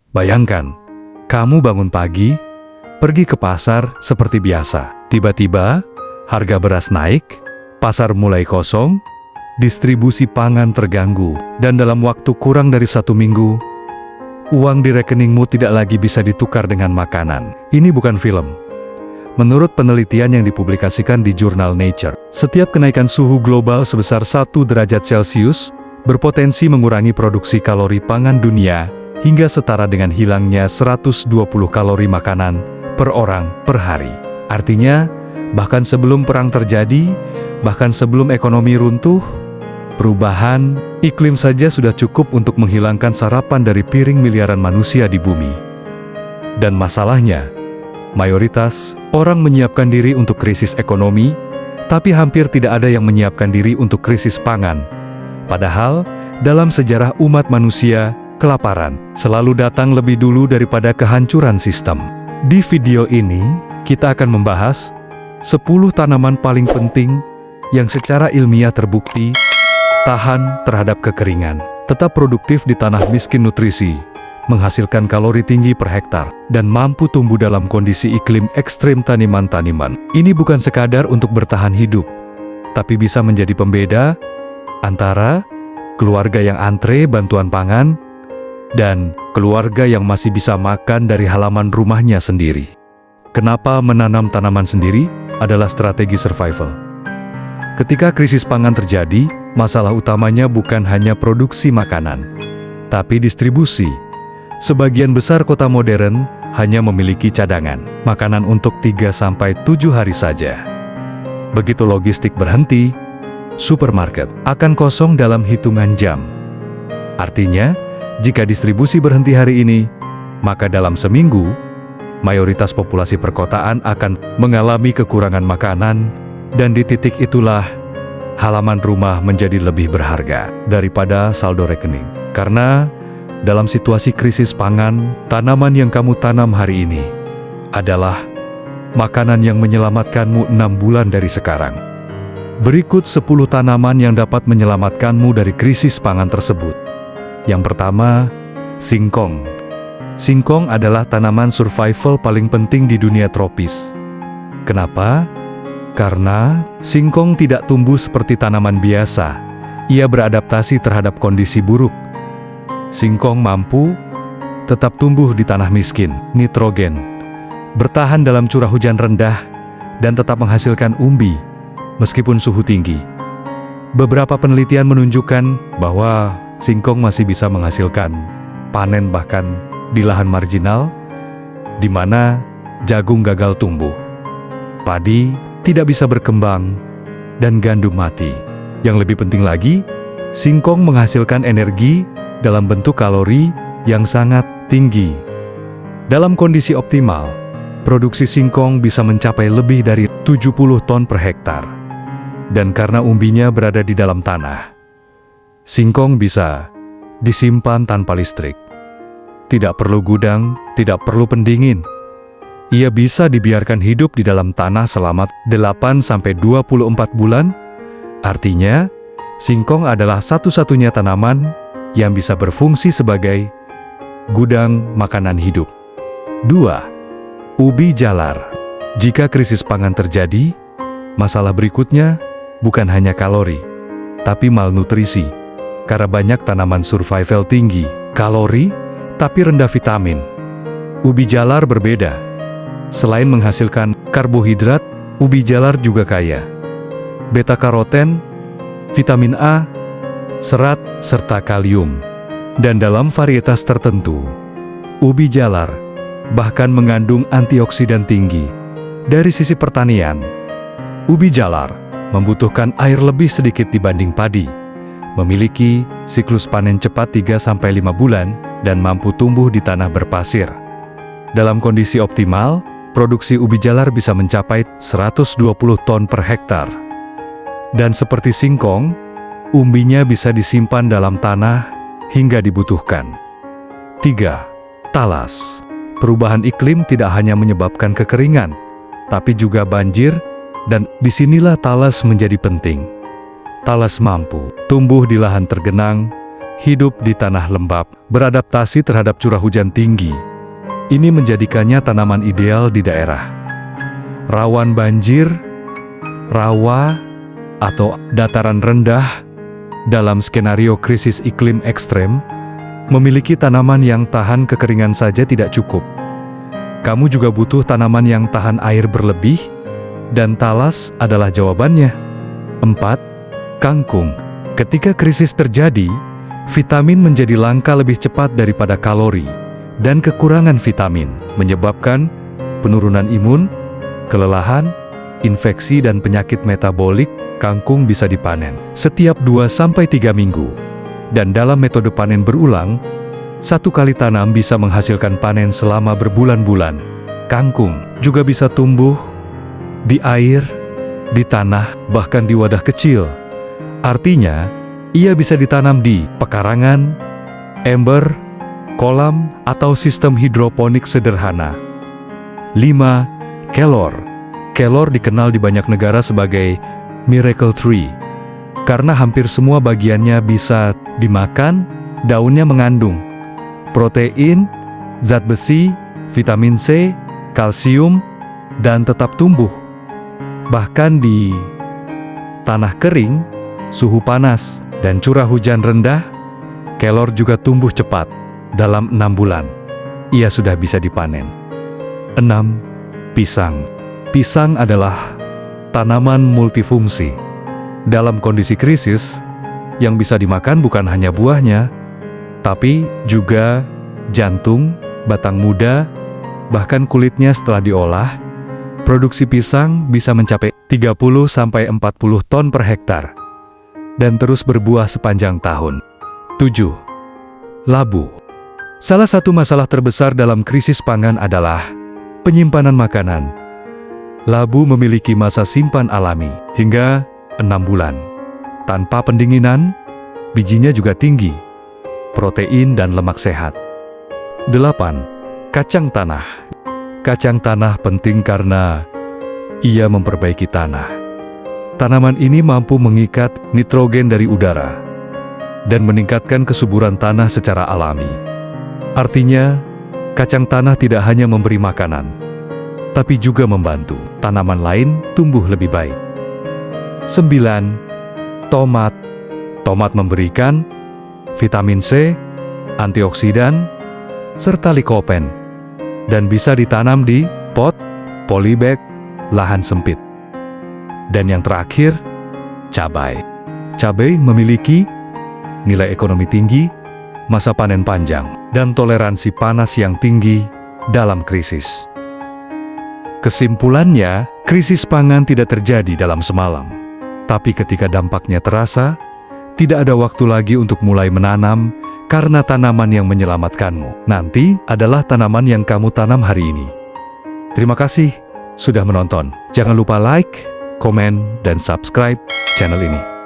Bayangkan, kamu bangun pagi, pergi ke pasar seperti biasa. Tiba-tiba, harga beras naik, pasar mulai kosong, distribusi pangan terganggu, dan dalam waktu kurang dari 1 minggu, uang di rekeningmu tidak lagi bisa ditukar dengan makanan. Ini bukan film. Menurut penelitian yang dipublikasikan di jurnal Nature, setiap kenaikan suhu global sebesar 1 derajat Celcius berpotensi mengurangi produksi kalori pangan dunia hingga setara dengan hilangnya 120 kalori makanan per orang per hari. Artinya, bahkan sebelum perang terjadi, bahkan sebelum ekonomi runtuh, perubahan iklim saja sudah cukup untuk menghilangkan sarapan dari piring miliaran manusia di bumi. Dan masalahnya, mayoritas orang menyiapkan diri untuk krisis ekonomi, tapi hampir tidak ada yang menyiapkan diri untuk krisis pangan. Padahal, dalam sejarah umat manusia, kelaparan selalu datang lebih dulu daripada kehancuran sistem. Di video ini, kita akan membahas 10 tanaman paling penting yang secara ilmiah terbukti tahan terhadap kekeringan, tetap produktif di tanah miskin nutrisi, menghasilkan kalori tinggi per hektar, dan mampu tumbuh dalam kondisi iklim ekstrim taniman-taniman. Ini bukan sekadar untuk bertahan hidup, tapi bisa menjadi pembeda antara keluarga yang antre bantuan pangan dan keluarga yang masih bisa makan dari halaman rumahnya sendiri. Kenapa menanam tanaman sendiri adalah strategi survival? Ketika krisis pangan terjadi, masalah utamanya bukan hanya produksi makanan, tapi distribusi. Sebagian besar kota modern hanya memiliki cadangan makanan untuk 3-7 hari saja. Begitu logistik berhenti, supermarket akan kosong dalam hitungan jam. Artinya, jika distribusi berhenti hari ini, maka dalam seminggu, mayoritas populasi perkotaan akan mengalami kekurangan makanan, dan di titik itulah halaman rumah menjadi lebih berharga daripada saldo rekening. Karena dalam situasi krisis pangan, tanaman yang kamu tanam hari ini adalah makanan yang menyelamatkanmu 6 bulan dari sekarang. Berikut 10 tanaman yang dapat menyelamatkanmu dari krisis pangan tersebut. Yang pertama, singkong. Singkong adalah tanaman survival paling penting di dunia tropis. Kenapa? Karena singkong tidak tumbuh seperti tanaman biasa. Ia beradaptasi terhadap kondisi buruk. Singkong mampu tetap tumbuh di tanah miskin, nitrogen, bertahan dalam curah hujan rendah, dan tetap menghasilkan umbi meskipun suhu tinggi. Beberapa penelitian menunjukkan bahwa singkong masih bisa menghasilkan panen bahkan di lahan marginal, di mana jagung gagal tumbuh, padi tidak bisa berkembang, dan gandum mati. Yang lebih penting lagi, singkong menghasilkan energi dalam bentuk kalori yang sangat tinggi. Dalam kondisi optimal, produksi singkong bisa mencapai lebih dari 70 ton per hektar. Dan karena umbinya berada di dalam tanah, singkong bisa disimpan tanpa listrik. Tidak perlu gudang, tidak perlu pendingin. Ia bisa dibiarkan hidup di dalam tanah selama 8-24 bulan. Artinya, singkong adalah satu-satunya tanaman yang bisa berfungsi sebagai gudang makanan hidup. 2. Ubi jalar. Jika krisis pangan terjadi, masalah berikutnya bukan hanya kalori, tapi malnutrisi. Karena banyak tanaman survival tinggi kalori, tapi rendah vitamin. Ubi jalar berbeda. Selain menghasilkan karbohidrat, ubi jalar juga kaya beta-karoten, vitamin A, serat, serta kalium. Dan dalam varietas tertentu, ubi jalar bahkan mengandung antioksidan tinggi. Dari sisi pertanian, ubi jalar membutuhkan air lebih sedikit dibanding padi, memiliki siklus panen cepat 3-5 bulan, dan mampu tumbuh di tanah berpasir. Dalam kondisi optimal, produksi ubi jalar bisa mencapai 120 ton per hektar. Dan seperti singkong, umbinya bisa disimpan dalam tanah hingga dibutuhkan. 3. Talas. Perubahan iklim tidak hanya menyebabkan kekeringan, tapi juga banjir, dan disinilah talas menjadi penting. Talas mampu tumbuh di lahan tergenang, hidup di tanah lembab, beradaptasi terhadap curah hujan tinggi. Ini menjadikannya tanaman ideal di daerah rawan banjir, rawa, atau dataran rendah. Dalam skenario krisis iklim ekstrem, memiliki tanaman yang tahan kekeringan saja tidak cukup. Kamu juga butuh tanaman yang tahan air berlebih, dan talas adalah jawabannya. 4. Kangkung. Ketika krisis terjadi, vitamin menjadi langka lebih cepat daripada kalori, dan kekurangan vitamin menyebabkan penurunan imun, kelelahan, infeksi dan penyakit metabolik. Kangkung bisa dipanen setiap 2-3 minggu. Dan dalam metode panen berulang, 1 kali tanam bisa menghasilkan panen selama berbulan-bulan. Kangkung juga bisa tumbuh di air, di tanah, bahkan di wadah kecil. Artinya, ia bisa ditanam di pekarangan, ember, kolam, atau sistem hidroponik sederhana. 5. Kelor. Kelor dikenal di banyak negara sebagai miracle tree, karena hampir semua bagiannya bisa dimakan. Daunnya mengandung protein, zat besi, vitamin C, kalsium, dan tetap tumbuh. Bahkan di tanah kering, suhu panas, dan curah hujan rendah, kelor juga tumbuh cepat. Dalam 6 bulan, ia sudah bisa dipanen. 6. Pisang. Pisang adalah tanaman multifungsi. Dalam kondisi krisis, yang bisa dimakan bukan hanya buahnya, tapi juga jantung, batang muda, bahkan kulitnya setelah diolah. Produksi pisang bisa mencapai 30-40 ton per hektar, dan terus berbuah sepanjang tahun. 7. Labu. Salah satu masalah terbesar dalam krisis pangan adalah penyimpanan makanan. Labu memiliki masa simpan alami hingga 6 bulan. Tanpa pendinginan, bijinya juga tinggi, protein dan lemak sehat. 8. Kacang tanah. Kacang tanah penting karena ia memperbaiki tanah. Tanaman ini mampu mengikat nitrogen dari udara dan meningkatkan kesuburan tanah secara alami. Artinya, kacang tanah tidak hanya memberi makanan, tapi juga membantu tanaman lain tumbuh lebih baik. 9. Tomat. Tomat memberikan vitamin C, antioksidan, serta likopen, dan bisa ditanam di pot, polybag, lahan sempit. Dan yang terakhir, cabai. Cabai memiliki nilai ekonomi tinggi, masa panen panjang, dan toleransi panas yang tinggi dalam krisis. Kesimpulannya, krisis pangan tidak terjadi dalam semalam. Tapi ketika dampaknya terasa, tidak ada waktu lagi untuk mulai menanam, karena tanaman yang menyelamatkanmu nanti adalah tanaman yang kamu tanam hari ini. Terima kasih sudah menonton. Jangan lupa like, komen, dan subscribe channel ini.